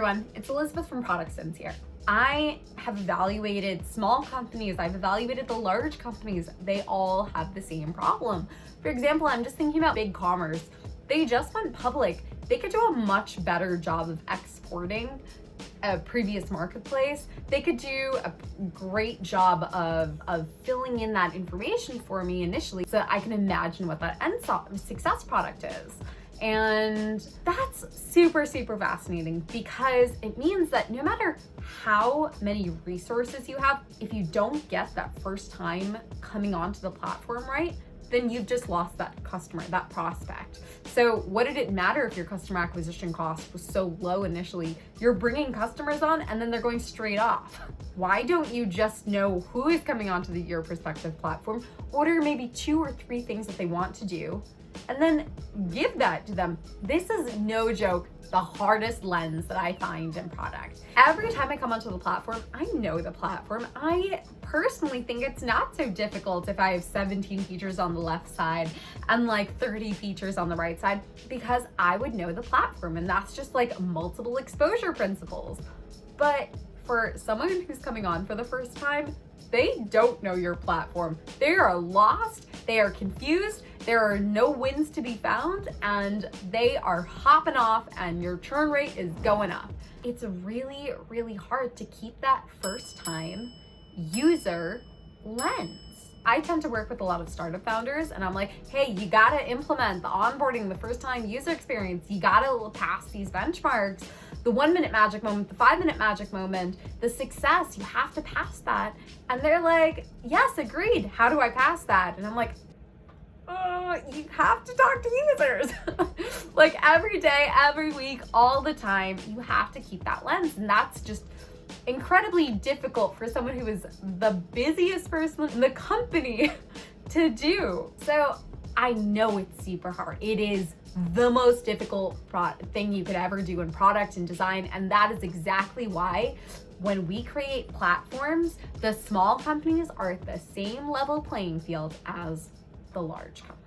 everyone, it's Elizabeth from FTUXs here. I have evaluated small companies, I've evaluated the large companies, they all have the same problem. For example, I'm just thinking about big commerce. They just went public. They could do a much better job of exporting a previous marketplace. They could do a great job of filling in that information for me initially so that I can imagine what that end success product is. And that's super, super fascinating because it means that no matter how many resources you have, if you don't get that first time coming onto the platform right, then you've just lost that customer, that prospect. So what did it matter if your customer acquisition cost was so low initially? You're bringing customers on and then they're going straight off. Why don't you just know who is coming onto your prospective platform, order maybe 2 or 3 things that they want to do, and then give that to them? This is no joke, the hardest lens that I find in product. Every time I come onto the platform, I know the platform. I personally think it's not so difficult if I have 17 features on the left side and like 30 features on the right side, because I would know the platform, and that's just like multiple exposure principles. But for someone who's coming on for the first time, they don't know your platform. They are lost, they are confused, there are no wins to be found, and they are hopping off and your churn rate is going up. It's really, really hard to keep that first time user lens. I tend to work with a lot of startup founders and I'm like, hey, you gotta implement the onboarding, the first time user experience. You gotta pass these benchmarks, the 1-minute magic moment, the 5-minute magic moment, the success, you have to pass that. And they're like, yes, agreed. How do I pass that? And I'm like, you have to talk to users. Like every day, every week, all the time, you have to keep that lens. And that's just incredibly difficult for someone who is the busiest person in the company to do. So I know it's super hard. It is the most difficult thing you could ever do in product and design. And that is exactly why when we create platforms, the small companies are at the same level playing field as the large companies.